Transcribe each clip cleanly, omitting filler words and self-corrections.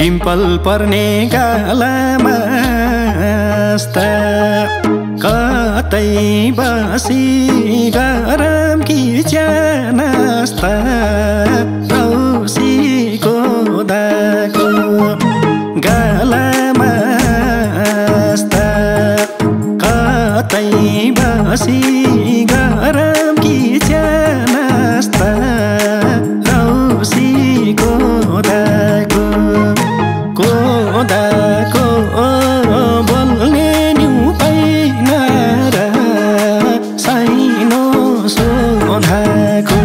डिम्पल पर्ने गालामा कतै बसी गरम कि च्यानस्ता औसीको दाको गालामा कतै बसी गरम कि च्यानस्ता औसीको दाको कोदाको बोल्ने न्यु पाइन र साइनो सोधाको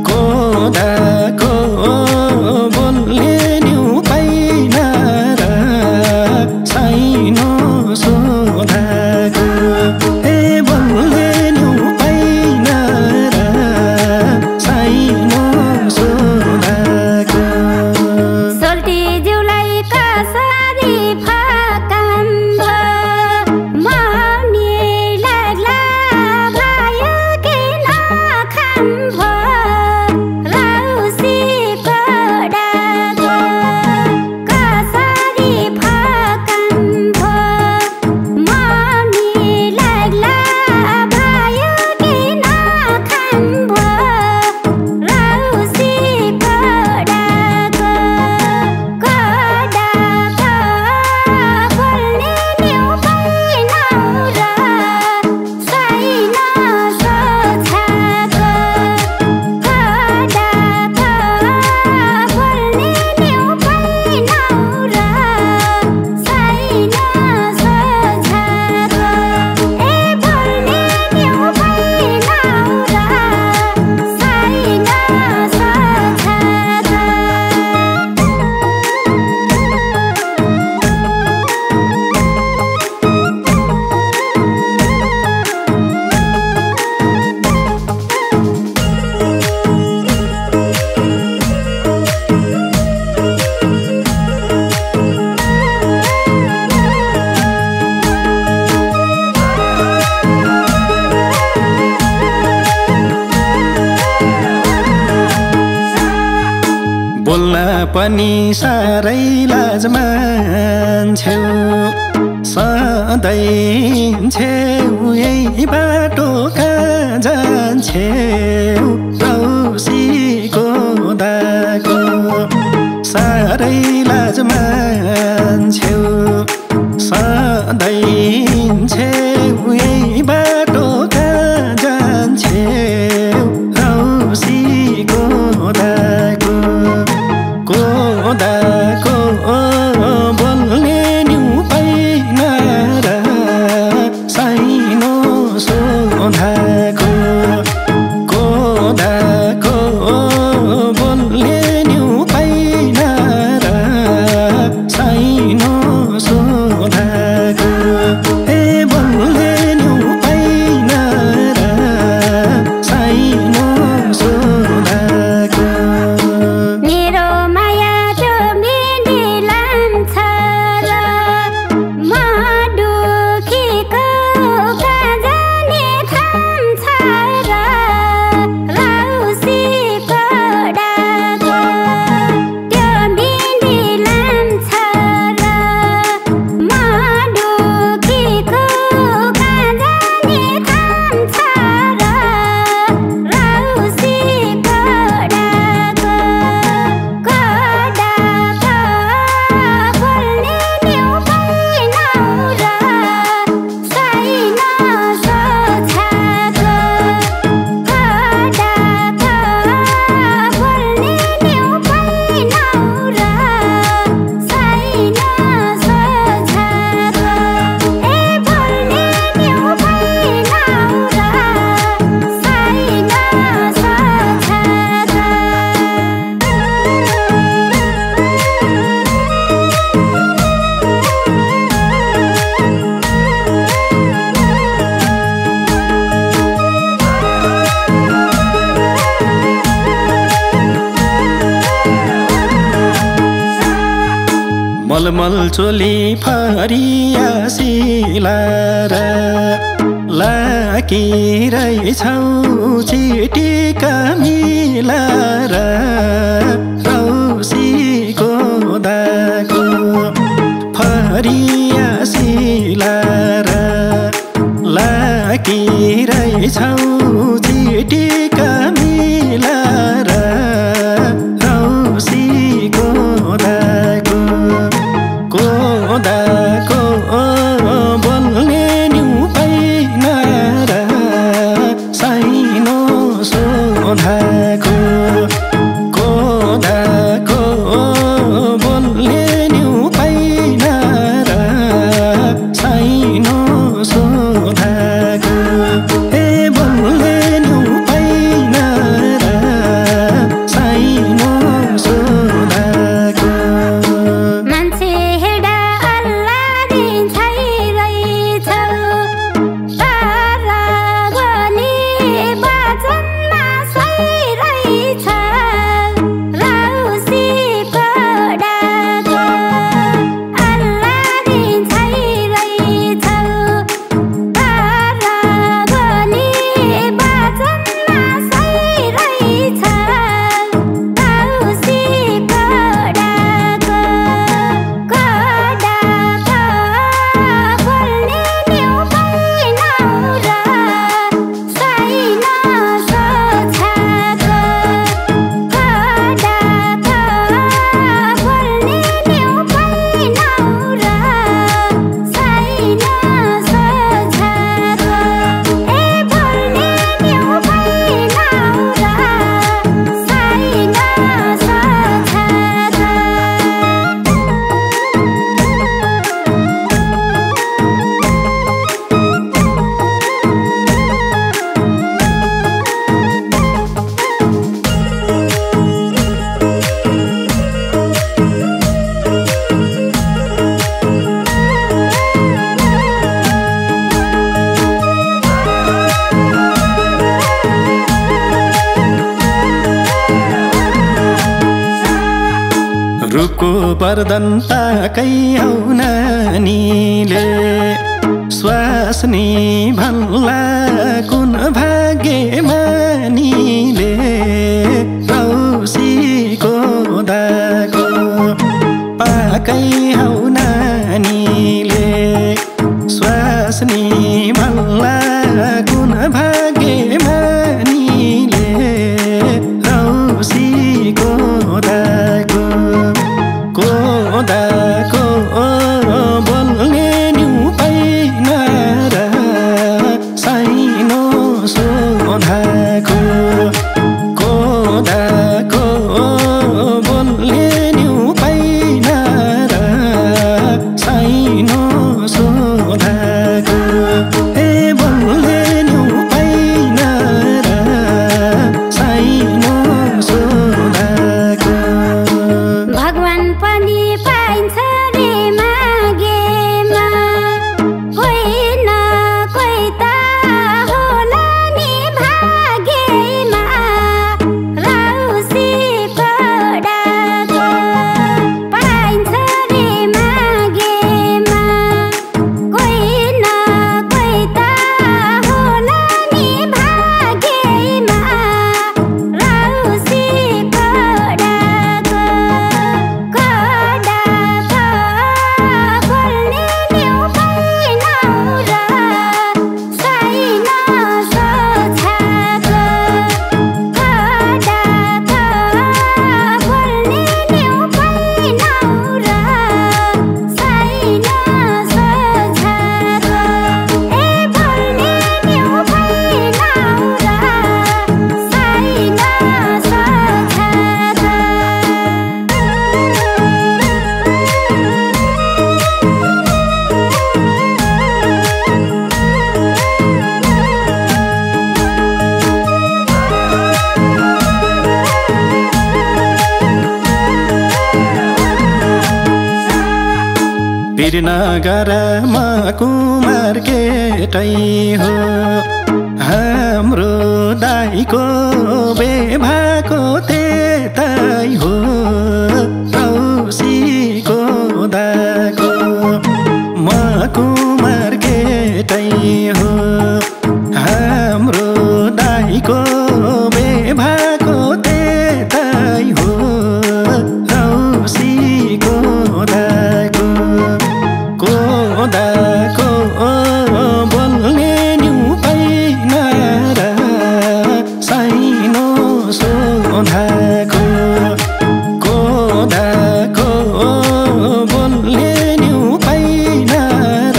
कोदाको बोल्ने न्यु पाइन र साइनो सोधाको ए बोल्ने न्यु पाइन र साइनो सोधाको बोल्न पनि साह्रै लाज मान्छेउ सधैँ छेउ यही बाटो कहाँ जान्छेउ औसीको दाको साह्रै लाज मान्छेउ सधैँ छेउ यही बाटो कहाँ जान्छेउ औसीको दाको कोदाको बोल्ने न्यु पाइन र साइनो सोधाको कोदाको बोल्ने न्यु पाइन र मलमल चोली फरिया सिलाएर लाकी रहेछौ चिटिका मिलाएर रौसीको दाको फरिया सिलाएर लाकी रहेछौ चिटिका मिलाएर रौसीको दाको कोदाको बोल्ने न्यु पाइन र साइनो सोधाको कोदाको बोल्ने न्यु पाइन र साइनो सोधाको ए बोल्ने न्यु पाइन र साइनो सोधाको मान्छे हेडा अल्ला दिन्छै रहेछ तारा गनी वचनमा सही रहेछ रौसी पडाको अल्ला दिन्छै रहेछ तारा गनी वचनमा सही रहेछ रौसी पडाको कडाको बोल्ने न्यु पाइन र साइन सोछाको कडाको बोल्ने न्यु पाइन र साइन सोछाको ए बोल्ने न्यु पाइन र साइन सोछाको रुखको पर्दन ताकै हौ नानीले स्वास्नी भन्ला कुन भाग्य मानीले रौसीको दाको पाकै हौ नानीले स्वास्नी भन्ला कुन भाग्य मानीले रौसीको दाको कोदाको बोल्ने न्यु पाइन र साइनो सोधाको कोदाको बोल्ने न्यु पाइन र साइनो सोधाको ए बोल्ने न्यु पाइन र साइनो सोधाको भगवान पनि पाइन्छ रे मागेमा कोही न कोही त होला नि भागेमा रौसी पडाको पाइन्छ रे मागेमा कोही न कोही त होला नि भागेमा रौसी पडाको कडाको बोल्ने न्यु पाइन र साइन सोछाको कडाको बोल्ने न्यु पाइन र साइन सोछाको ए बोल्ने न्यु पाइन र साइन सोछाको वीरनगरमा कुमार केटै हो हाम्रो दाइको बेभाको त्यतै हो रौसीको दा हो हाम्रो दाइको बेभाको त्यतै हो रौसीको दाको कोदाको बोल्ने न्यु पाइन र साइनो सोधाको कोदाको बोल्ने न्यु पाइन र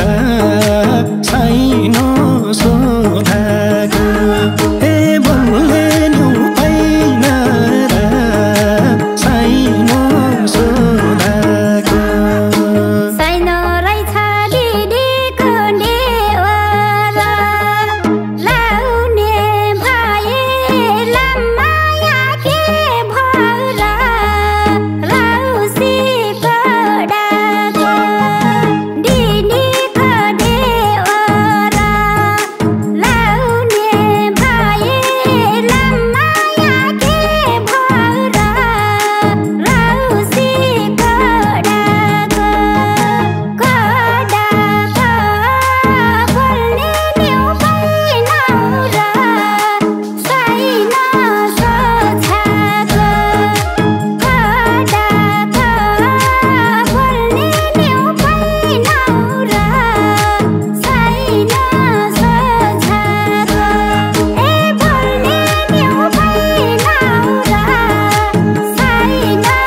साइनो सोधाको ए बोल्ने न्यु पाइन र साइनो सोधाको साइनो रहेछ दिदीको नेवारा लाउने भए लामाया के भरा रौसीको डाको दिदीको नेवारा लाउने भए लामाया के भरा रौसीको डाको कोदाको बोल्ने न्यु पाइन र साइनो सोधाको कोदाको बोल्ने न्यु पाइन र साइनो सोधाको ए बोल्ने न्यु पाइन र साइनो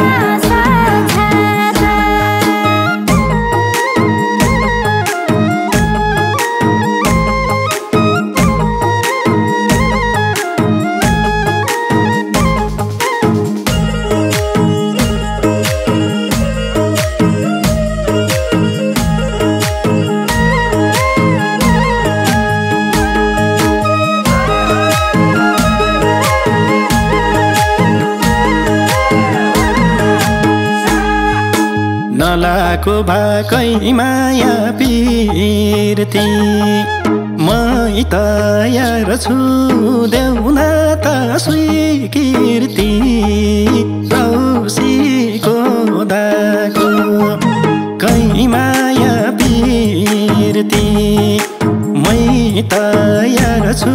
नलाको भाकै माया पिर्ती मै तयार छु देउन त स्वीकृति रौसीको दाको कै माया पिर्ती मै तयार छु